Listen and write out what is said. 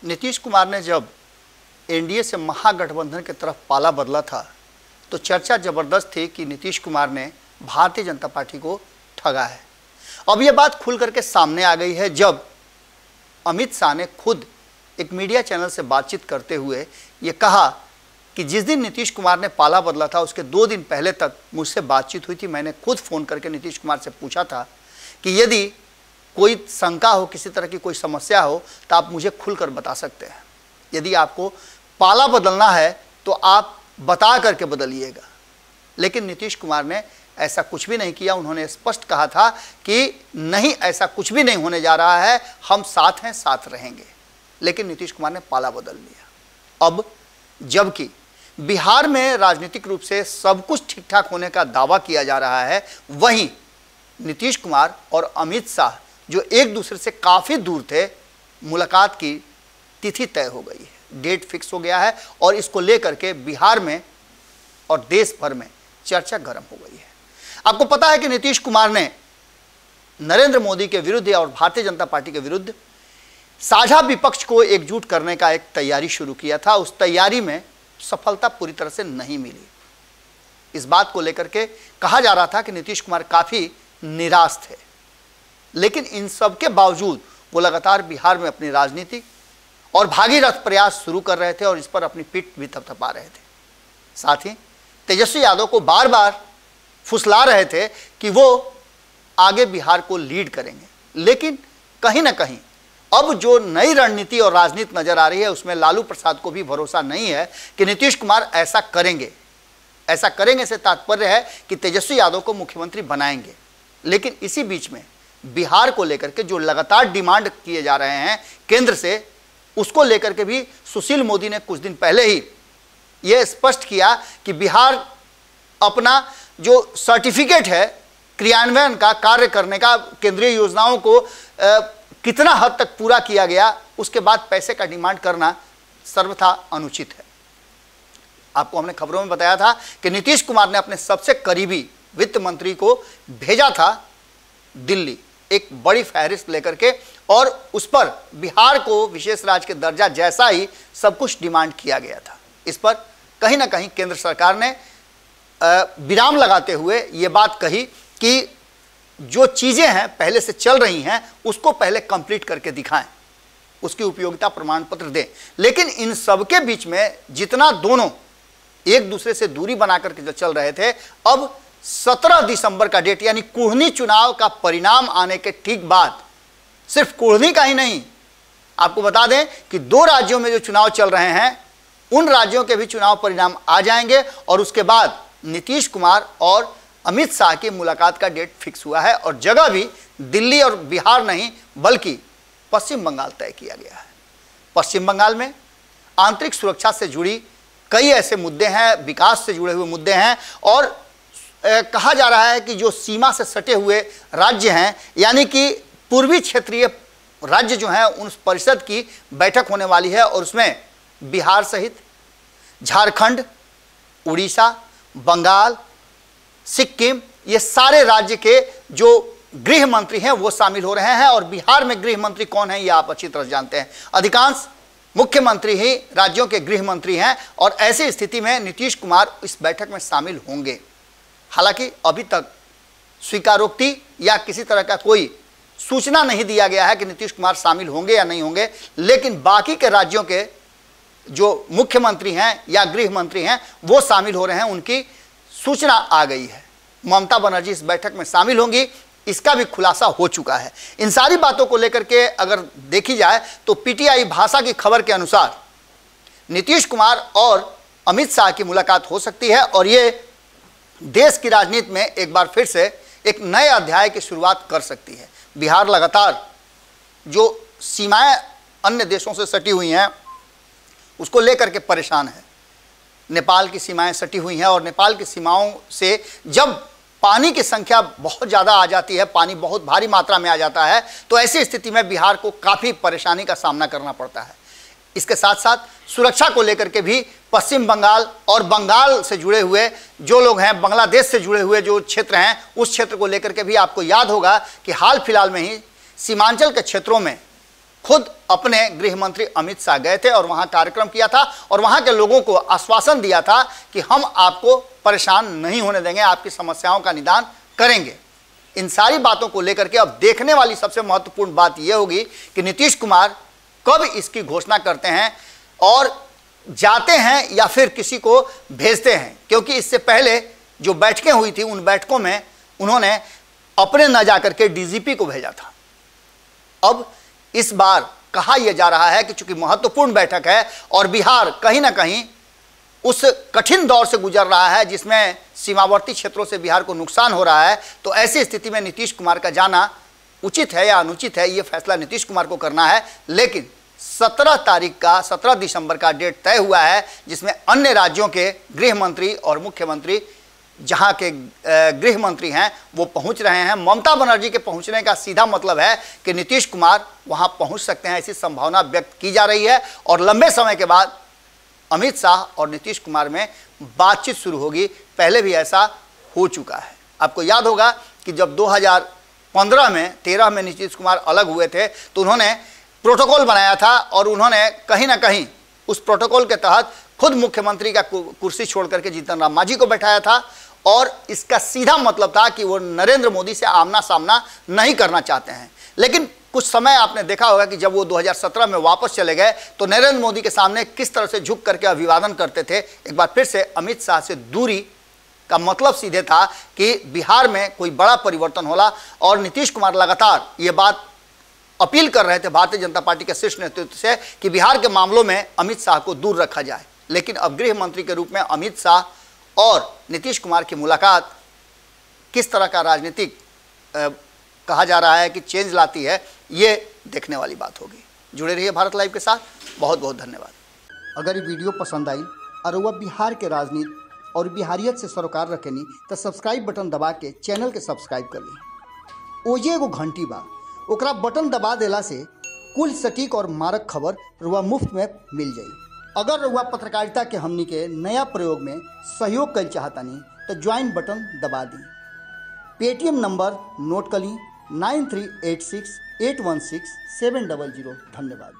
नीतीश कुमार ने जब एनडीए से महागठबंधन की तरफ पाला बदला था तो चर्चा जबरदस्त थी कि नीतीश कुमार ने भारतीय जनता पार्टी को ठगा है। अब यह बात खुल करके सामने आ गई है जब अमित शाह ने खुद एक मीडिया चैनल से बातचीत करते हुए ये कहा कि जिस दिन नीतीश कुमार ने पाला बदला था उसके 2 दिन पहले तक मुझसे बातचीत हुई थी। मैंने खुद फ़ोन करके नीतीश कुमार से पूछा था कि यदि कोई शंका हो, किसी तरह की कोई समस्या हो तो आप मुझे खुलकर बता सकते हैं। यदि आपको पाला बदलना है तो आप बता करके बदलिएगा। लेकिन नीतीश कुमार ने ऐसा कुछ भी नहीं किया। उन्होंने स्पष्ट कहा था कि नहीं, ऐसा कुछ भी नहीं होने जा रहा है, हम साथ हैं, साथ रहेंगे। लेकिन नीतीश कुमार ने पाला बदल लिया। अब जबकि बिहार में राजनीतिक रूप से सब कुछ ठीक ठाक होने का दावा किया जा रहा है, वहीं नीतीश कुमार और अमित शाह जो एक दूसरे से काफ़ी दूर थे, मुलाकात की तिथि तय हो गई है, डेट फिक्स हो गया है और इसको लेकर के बिहार में और देश भर में चर्चा गर्म हो गई है। आपको पता है कि नीतीश कुमार ने नरेंद्र मोदी के विरुद्ध और भारतीय जनता पार्टी के विरुद्ध साझा विपक्ष को एकजुट करने का एक तैयारी शुरू किया था। उस तैयारी में सफलता पूरी तरह से नहीं मिली। इस बात को लेकर के कहा जा रहा था कि नीतीश कुमार काफ़ी निराश थे, लेकिन इन सब के बावजूद वो लगातार बिहार में अपनी राजनीति और भागीरथ प्रयास शुरू कर रहे थे और इस पर अपनी पीठ भी थपथपा रहे थे। साथ ही तेजस्वी यादव को बार बार फुसला रहे थे कि वो आगे बिहार को लीड करेंगे। लेकिन कहीं ना कहीं अब जो नई रणनीति और राजनीति नजर आ रही है उसमें लालू प्रसाद को भी भरोसा नहीं है कि नीतीश कुमार ऐसा करेंगे। ऐसा करेंगे से तात्पर्य है कि तेजस्वी यादव को मुख्यमंत्री बनाएंगे। लेकिन इसी बीच में बिहार को लेकर के जो लगातार डिमांड किए जा रहे हैं केंद्र से, उसको लेकर के भी सुशील मोदी ने कुछ दिन पहले ही यह स्पष्ट किया कि बिहार अपना जो सर्टिफिकेट है क्रियान्वयन का, कार्य करने का, केंद्रीय योजनाओं को कितना हद तक पूरा किया गया, उसके बाद पैसे का डिमांड करना सर्वथा अनुचित है। आपको हमने खबरों में बताया था कि नीतीश कुमार ने अपने सबसे करीबी वित्त मंत्री को भेजा था दिल्ली एक बड़ी फहरिस्त लेकर के, और उस पर बिहार को विशेष राज्य के दर्जा जैसा ही सब कुछ डिमांड किया गया था। इस पर कहीं ना कहीं केंद्र सरकार ने विराम लगाते हुए ये बात कही कि जो चीज़ें हैं पहले से चल रही हैं उसको पहले कंप्लीट करके दिखाएं, उसकी उपयोगिता प्रमाण पत्र दें। लेकिन इन सब के बीच में जितना दोनों एक दूसरे से दूरी बना करके जो चल रहे थे, अब 17 दिसंबर का डेट यानी कुढ़नी चुनाव का परिणाम आने के ठीक बाद, सिर्फ कुढ़नी का ही नहीं, आपको बता दें कि 2 राज्यों में जो चुनाव चल रहे हैं उन राज्यों के भी चुनाव परिणाम आ जाएंगे और उसके बाद नीतीश कुमार और अमित शाह की मुलाकात का डेट फिक्स हुआ है और जगह भी दिल्ली और बिहार नहीं बल्कि पश्चिम बंगाल तय किया गया है। पश्चिम बंगाल में आंतरिक सुरक्षा से जुड़ी कई ऐसे मुद्दे हैं, विकास से जुड़े हुए मुद्दे हैं और कहा जा रहा है कि जो सीमा से सटे हुए राज्य हैं यानी कि पूर्वी क्षेत्रीय राज्य जो हैं उन परिषद की बैठक होने वाली है और उसमें बिहार सहित झारखंड, उड़ीसा, बंगाल, सिक्किम, ये सारे राज्य के जो गृह मंत्री हैं वो शामिल हो रहे हैं। और बिहार में गृह मंत्री कौन है ये आप अच्छी तरह जानते हैं, अधिकांश मुख्यमंत्री ही राज्यों के गृह मंत्री हैं और ऐसी स्थिति में नीतीश कुमार इस बैठक में शामिल होंगे। हालांकि अभी तक स्वीकारोक्ति या किसी तरह का कोई सूचना नहीं दिया गया है कि नीतीश कुमार शामिल होंगे या नहीं होंगे, लेकिन बाकी के राज्यों के जो मुख्यमंत्री हैं या गृह मंत्री हैं वो शामिल हो रहे हैं, उनकी सूचना आ गई है। ममता बनर्जी इस बैठक में शामिल होंगी, इसका भी खुलासा हो चुका है। इन सारी बातों को लेकर के अगर देखी जाए तो पीटीआई भाषा की खबर के अनुसार नीतीश कुमार और अमित शाह की मुलाकात हो सकती है और ये देश की राजनीति में एक बार फिर से एक नए अध्याय की शुरुआत कर सकती है। बिहार लगातार जो सीमाएं अन्य देशों से सटी हुई हैं उसको लेकर के परेशान है। नेपाल की सीमाएं सटी हुई हैं और नेपाल की सीमाओं से जब पानी की संख्या बहुत ज़्यादा आ जाती है, पानी बहुत भारी मात्रा में आ जाता है, तो ऐसी स्थिति में बिहार को काफ़ी परेशानी का सामना करना पड़ता है। इसके साथ साथ सुरक्षा को लेकर के भी पश्चिम बंगाल और बंगाल से जुड़े हुए जो लोग हैं, बांग्लादेश से जुड़े हुए जो क्षेत्र हैं, उस क्षेत्र को लेकर के भी आपको याद होगा कि हाल फिलहाल में ही सीमांचल के क्षेत्रों में खुद अपने गृह मंत्री अमित शाह गए थे और वहां कार्यक्रम किया था और वहां के लोगों को आश्वासन दिया था कि हम आपको परेशान नहीं होने देंगे, आपकी समस्याओं का निदान करेंगे। इन सारी बातों को लेकर के अब देखने वाली सबसे महत्वपूर्ण बात यह होगी कि नीतीश कुमार कब इसकी घोषणा करते हैं और जाते हैं या फिर किसी को भेजते हैं, क्योंकि इससे पहले जो बैठकें हुई थी उन बैठकों में उन्होंने अपने न जाकर के डीजीपी को भेजा था। अब इस बार कहा यह जा रहा है कि चूंकि महत्वपूर्ण बैठक है और बिहार कहीं ना कहीं उस कठिन दौर से गुजर रहा है जिसमें सीमावर्ती क्षेत्रों से बिहार को नुकसान हो रहा है, तो ऐसी स्थिति में नीतीश कुमार का जाना उचित है या अनुचित है, यह फैसला नीतीश कुमार को करना है। लेकिन 17 दिसंबर का डेट तय हुआ है जिसमें अन्य राज्यों के गृह मंत्री और मुख्यमंत्री, जहां के गृह मंत्री हैं, वो पहुंच रहे हैं। ममता बनर्जी के पहुंचने का सीधा मतलब है कि नीतीश कुमार वहां पहुंच सकते हैं, ऐसी संभावना व्यक्त की जा रही है और लंबे समय के बाद अमित शाह और नीतीश कुमार में बातचीत शुरू होगी। पहले भी ऐसा हो चुका है। आपको याद होगा कि जब 2013 में नीतीश कुमार अलग हुए थे तो उन्होंने प्रोटोकॉल बनाया था और उन्होंने कहीं ना कहीं उस प्रोटोकॉल के तहत खुद मुख्यमंत्री का कुर्सी छोड़ करके जीतन राम मांझी को बैठाया था और इसका सीधा मतलब था कि वो नरेंद्र मोदी से आमना सामना नहीं करना चाहते हैं। लेकिन कुछ समय आपने देखा होगा कि जब वो 2017 में वापस चले गए तो नरेंद्र मोदी के सामने किस तरह से झुक करके अभिवादन करते थे। एक बार फिर से अमित शाह से दूरी का मतलब सीधे था कि बिहार में कोई बड़ा परिवर्तन होला और नीतीश कुमार लगातार ये बात अपील कर रहे थे भारतीय जनता पार्टी के शीर्ष नेतृत्व से कि बिहार के मामलों में अमित शाह को दूर रखा जाए। लेकिन अब गृह मंत्री के रूप में अमित शाह और नीतीश कुमार की मुलाकात किस तरह का राजनीतिक कहा जा रहा है कि चेंज लाती है, ये देखने वाली बात होगी। जुड़े रहिए भारत लाइव के साथ। बहुत बहुत धन्यवाद। अगर ये वीडियो पसंद आई और वह बिहार के राजनीति और बिहारियत से सरोकार रखेनी तो सब्सक्राइब बटन दबा के चैनल के सब्सक्राइब कर ली। ओजे एगो घंटी बा, ओकरा बटन दबा देला से कुल सटीक और मारक खबर रुआ मुफ्त में मिल जाई। अगर रुआ पत्रकारिता के हमनी के नया प्रयोग में सहयोग कर चाहतानी तो ज्वाइन बटन दबा दी। पेटीएम नंबर नोट कर ली 9386816700। धन्यवाद।